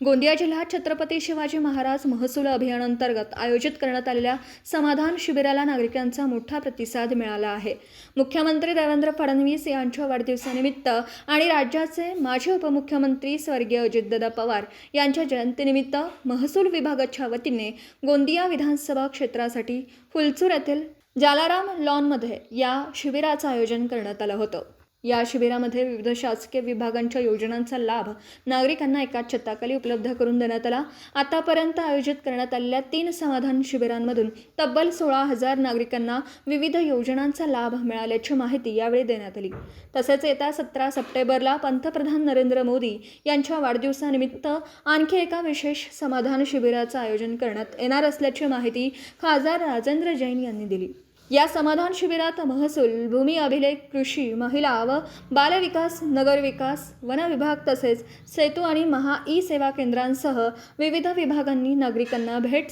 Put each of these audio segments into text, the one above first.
गोंदिया जिल्ह्यात छत्रपती शिवाजी महाराज महसूल अभियानांतर्गत आयोजित करण्यात आलेल्या समाधान शिबिराला नागरिकांचा मोठा प्रतिसाद मिळाला आहे। मुख्यमंत्री देवेंद्र फडणवीस यांच्या वाढदिवसानिमित्त आणि राज्याचे माजी उपमुख्यमंत्री स्वर्गीय अजितदादा पवार यांच्या जयंतीनिमित्त महसूल विभागाच्या वतीने गोंदिया विधानसभा क्षेत्रासाठी फुलचूर येथील जालाराम लॉनमध्ये या शिबिराचं आयोजन करण्यात आलं होतं। या शिबिरामध्ये विविध शासकीय विभागांच्या योजनांचा लाभ नागरिकांना एकाच छताखाली उपलब्ध करून देण्यात आला। आतापर्यंत आयोजित करण्यात आलेल्या 3 समाधान शिबिरांमधून तब्बल 16,000 नागरिकांना विविध योजनांचा लाभ मिळाल्याची माहिती यावेळी देण्यात आली। तसेच येत्या 17 सप्टेंबरला पंतप्रधान नरेंद्र मोदी यांच्या वाढदिवसानिमित्त आणखी एका विशेष समाधान शिबिराचं आयोजन करण्यात येणार असल्याची माहिती खासदार राजेंद्र जैन यांनी दिली। या समाधान शिबिरात महसूल, भूमी अभिलेख, कृषी, महिला व बालविकास, नगरविकास, वन विभाग तसेच सेतू आणि महा ई सेवा केंद्रांसह विविध विभागांनी नागरिकांना थेट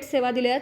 सेवा दिल्यात।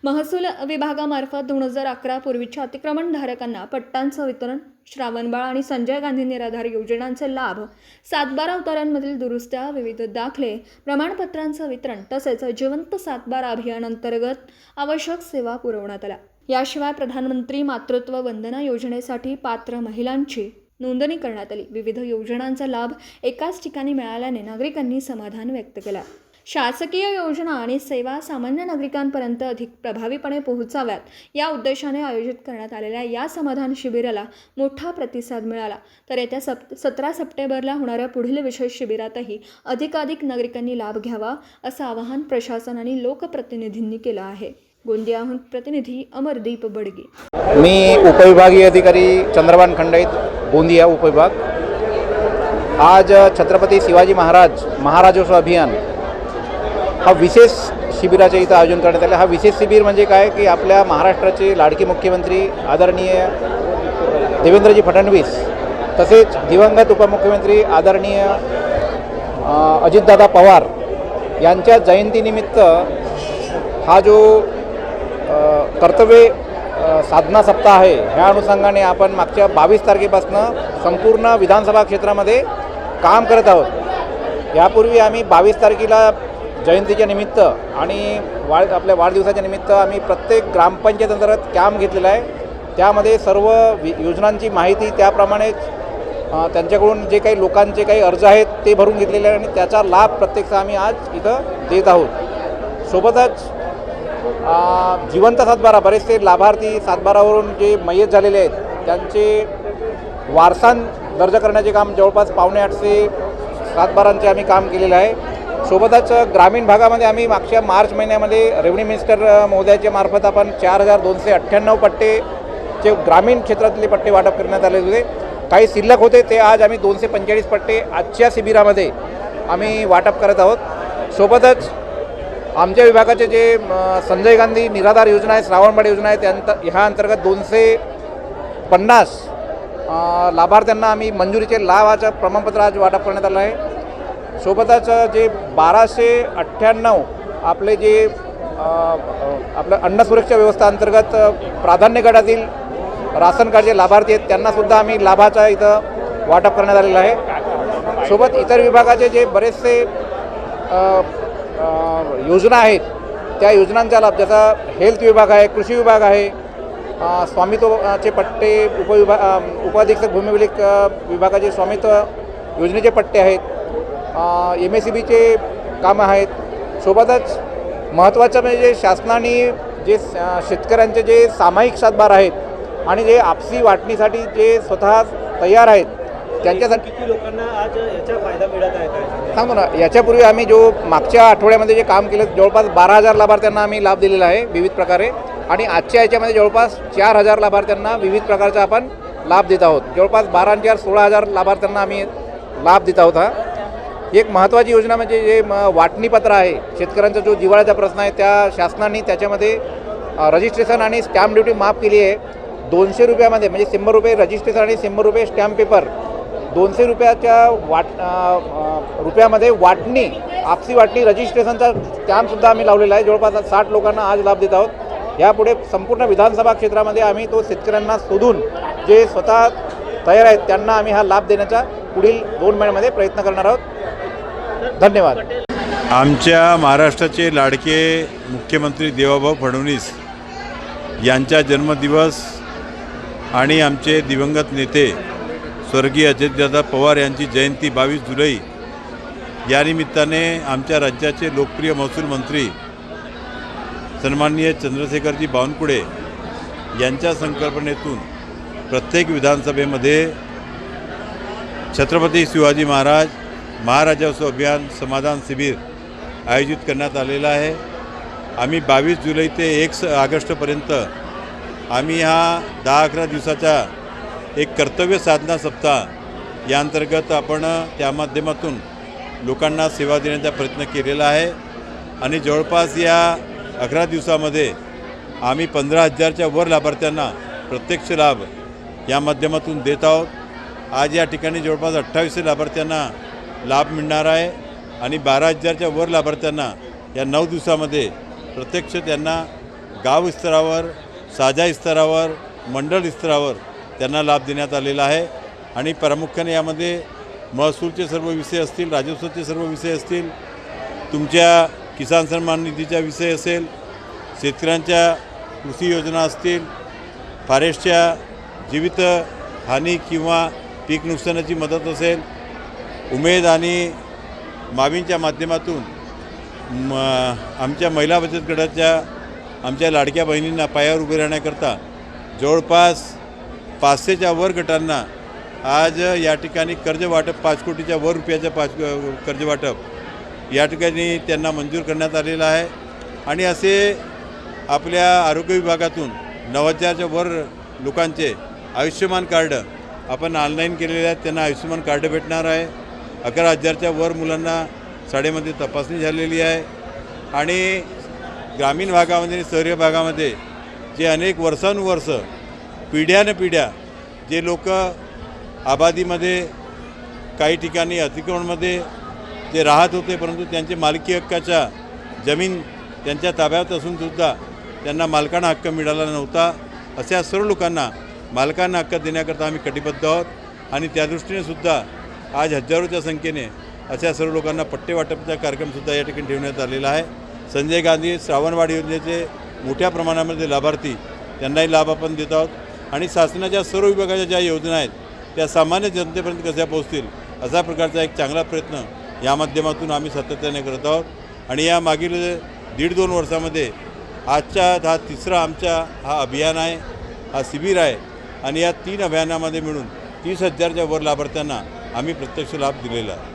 महसूल विभागामार्फत 2011 पूर्वीच्या अतिक्रमणधारकांना पट्ट्यांचं वितरण, श्रावणबाळ आणि संजय गांधी निराधार योजनांचे लाभ, 7/12 उतारांमधील दुरुस्त्या, विविध दाखले, प्रमाणपत्रांचं वितरण तसेच जिवंत 7/12 अभियानांतर्गत आवश्यक सेवा पुरवण्यात आल्या। याशिवाय प्रधानमंत्री मातृत्व वंदना योजनेसाठी पात्र महिलांची नोंदणी करण्यात आली। विविध योजनांचा लाभ एकाच ठिकाणी मिळाल्याने नागरिकांनी समाधान व्यक्त केलं। शासकीय योजना आणि सेवा सामान्य नागरिकांपर्यंत अधिक प्रभावीपणे पोहोचाव्यात या उद्देशाने आयोजित करण्यात आलेल्या या समाधान शिबिराला मोठा प्रतिसाद मिळाला। तर येत्या 17 सप्टेंबरला होणाऱ्या पुढील विशेष शिबिरातही अधिकाधिक नागरिकांनी लाभ घ्यावा असं आवाहन प्रशासन आणि लोकप्रतिनिधींनी केलं आहे। गोंदियाहून प्रतिनिधी अमरदीप बडगे। मी उपविभागीय अधिकारी चंद्रभान खंडाईत, गोंदिया उपविभाग। आज छत्रपती शिवाजी महाराज महाराजोत्सव अभियान हा विशेष शिबिराचे इथं आयोजन करण्यात आले। हा विशेष शिबिर म्हणजे काय की आपल्या महाराष्ट्राचे लाडके मुख्यमंत्री आदरणीय देवेंद्रजी फडणवीस तसेच दिवंगत उपमुख्यमंत्री आदरणीय अजितदादा पवार यांच्या जयंतीनिमित्त हा जो कर्तव्य साधना सप्ताह आहे ह्या अनुषंगाने आपण मागच्या 22 तारखेपासून संपूर्ण विधानसभा क्षेत्रामध्ये काम करत आहोत। यापूर्वी आम्ही 22 तारखेला जयंतीच्या निमित्त आणि आपल्या वाढदिवसाच्या निमित्त आम्ही प्रत्येक ग्रामपंचायत अंतर्गत कॅम्प घेतलेला आहे। त्यामध्ये सर्व योजनांची माहिती त्याप्रमाणेच त्यांच्याकडून जे काही लोकांचे काही अर्ज आहेत ते भरून घेतलेले आहे आणि त्याचा लाभ प्रत्यक्षात आम्ही आज इथं देत आहोत। सोबतच जिवंत 7/12 बरेचसे लाभार्थी 7/12वरून जे मयत झालेले आहेत त्यांचे वारसान दर्ज करण्याचे काम जवळपास 750 7/12चे आम्ही काम केलेलं आहे। सोबतच ग्रामीण भागामध्ये आम्ही मागच्या मार्च महिन्यामध्ये रेव्हन्यू मिनिस्टर महोदयाच्या मार्फत आपण 4298 पट्टेचे ग्रामीण क्षेत्रातले पट्टे वाटप करण्यात आले होते। काही शिल्लक होते ते आज आम्ही 245 पट्टे आजच्या शिबिरामध्ये आम्ही वाटप करत आहोत। सोबतच आमच्या विभागाचे जे संजय गांधी निराधार योजना आहे, श्रावणबाळ योजना आहे, ह्या अंतर्गत 250 लाभार्थ्यांना आम्ही मंजुरीचे लाभाचं प्रमाणपत्र आज वाटप करण्यात आलं आहे। सोबतच जे 1298 आपले जे आपलं अन्न सुरक्षा व्यवस्था अंतर्गत प्राधान्य गटातील राशन कार्डचे लाभार्थी आहेत त्यांनासुद्धा आम्ही लाभाचा इथं वाटप करण्यात आलेलं आहे। सोबत इतर विभागाचे जे बरेचसे योजना आहेत त्या योजनांचा लाभ, जसा हेल्थ विभाग आहे, कृषी विभाग आहे, स्वामित्वाचे पट्टे उपअधीक्षक भूमी अभिलेख विभागाचे स्वामित्व योजनेचे पट्टे आहेत, MSCBचे कामं आहेत। सोबतच महत्त्वाचं म्हणजे शासनाने जे शेतकऱ्यांचे जे सामायिक 7/12 आहेत आणि जे आपसी वाटणीसाठी जे स्वतः तयार आहेत त्यांच्यासाठी किती लोकांना आज याचा फायदा मिळत आहे काय सांगतो ना। याच्यापूर्वी आम्ही जो मागच्या आठवड्यामध्ये जे काम केलं जवळपास 12,000 लाभार्थ्यांना आम्ही लाभ दिलेला आहे विविध प्रकारे आणि आजच्या याच्यामध्ये जवळपास 4,000 लाभार्थ्यांना विविध प्रकारचा आपण लाभ देत आहोत। जवळपास 12 आणि 4 16,000 लाभार्थ्यांना आम्ही लाभ देत आहोत। हा एक महत्त्वाची योजना म्हणजे जे वाटणीपत्र आहे, शेतकऱ्यांचा जो जिव्हाळ्याचा प्रश्न आहे त्या शासनाने त्याच्यामध्ये रजिस्ट्रेशन आणि स्टॅम्प ड्युटी माफ केली आहे। 200 रुपयामध्ये म्हणजे 100 रुपये रजिस्ट्रेशन आणि 100 रुपये स्टॅम्प पेपर, 200 रुपयाच्या रुपयामध्ये वाटणी आपसी वाटणी रजिस्ट्रेशनचा स्टॅम्पसुद्धा आम्ही लावलेला आहे। जवळपास 60 लोकांना आज लाभ देत आहोत। यापुढे संपूर्ण विधानसभा क्षेत्रामध्ये आम्ही तो शेतकऱ्यांना शोधून जे स्वतः तयार आहेत त्यांना आम्ही हा लाभ देण्याचा पुढील 2 महिन्यामध्ये प्रयत्न करणार आहोत। धन्यवाद. आमच्या महाराष्ट्राचे लाडके मुख्यमंत्री देवाभाऊ फडणवीस यांचा जन्मदिवस आणि आमचे दिवंगत नेते स्वर्गीय अजितदादा पवार यांची जयंती 22 जुलै या निमित्ताने आमच्या राज्याचे लोकप्रिय महसूल मंत्री सन्माननीय चंद्रशेखरजी बावनकुळे यांच्या संकल्पनेतून प्रत्येक विधानसभेमध्ये छत्रपती शिवाजी महाराज महाराजोत्सव अभियान समाधान शिबिर आयोजित करण्यात आलेलं आहे. आम्ही 22 जुलै ते 1 ऑगस्टपर्यंत आम्ही हा 10-11 दिवसाचा एक कर्तव्य साधना सप्ताह या अंतर्गत आपण त्या माध्यमातून लोकांना सेवा देण्याचा प्रयत्न केलेला आहे आणि जवळपास या 11 दिवसामध्ये आम्ही 15,000च्या वर लाभार्थ्यांना प्रत्यक्ष लाभ या माध्यमातून देत आहोत. आज या ठिकाणी जवळपास 28 लाभार्थ्यांना लाभ मिळणार आहे आणि 12,000च्या वर लाभार्थ्यांना या 9 दिवसामध्ये प्रत्यक्ष त्यांना गाव स्तरावर साझा स्तरावर मंडळ स्तरावर त्यांना लाभ देण्यात आलेला आहे. आणि प्रामुख्याने यामध्ये महसूलचे सर्व विषय असतील, राजस्वचे सर्व विषय असतील, तुमच्या किसान सन्मान निधीचा विषय असेल, शेतकऱ्यांच्या कृषी योजना असतील, फॉरेस्टच्या जीवित हानी किंवा पीक नुकसानाची मदत असेल, उमेद आणि मावींच्या माध्यमातून आमच्या महिला बचत गटाच्या आमच्या लाडक्या बहिणींना पायावर उभे राहण्याकरता जवळपास 500च्या वर गटांना आज या ठिकाणी कर्ज वाटप 5 कोटीच्या वर रुपयाचं कर्ज वाटप या ठिकाणी त्यांना मंजूर करण्यात आलेलं आहे. आणि असे आपल्या आरोग्य विभागातून 90,000च्या वर लोकांचे आयुष्यमान कार्ड आपण ऑनलाईन केलेले आहेत, त्यांना आयुष्यमान कार्ड भेटणार आहे. 11,000च्या वर मुलांना शाळेमध्ये तपासणी झालेली आहे. आणि ग्रामीण भागामध्ये आणि शहरी भागामध्ये जे अनेक वर्षानुवर्ष पिढ्यानपिढ्या जे लोक आबादीमध्ये काही ठिकाणी अतिक्रमणमध्ये जे राहत होते परंतु त्यांचे मालकी हक्काच्या जमीन त्यांच्या ताब्यात असूनसुद्धा त्यांना मालकांना हक्क मिळाला नव्हता, अशा सर्व लोकांना मालकांना हक्क देण्याकरता आम्ही कटिबद्ध आहोत. आणि त्या दृष्टीने सुद्धा आज हजारोच्या संख्येने अशा सर्व लोकांना पट्टे वाटपचा कार्यक्रमसुद्धा या ठिकाणी ठेवण्यात आलेला आहे. संजय गांधी श्रावणवाढ योजनेचे मोठ्या प्रमाणामध्ये लाभार्थी त्यांनाही लाभ आपण देत आहोत. आणि शासनाच्या सर्व विभागाच्या ज्या योजना आहेत त्या सामान्य जनतेपर्यंत कशा पोहोचतील अशा प्रकारचा एक चांगला प्रयत्न या माध्यमातून आम्ही सातत्याने करत आहोत. आणि या मागील 1.5-2 वर्षामध्ये आजचा हा तिसरा आमचा हा अभियान आहे, हा शिबिर आहे. आणि या 3 अभियानामध्ये मिळून 30,000च्या वर लाभार्थ्यांना आम्ही प्रत्यक्ष लाभ दिलेला आहे.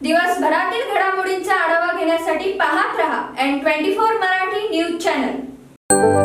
दिवसभरातील घडामोडींचा आढावा घेण्यासाठी पाहत रहा N24 मराठी न्यूज चॅनल.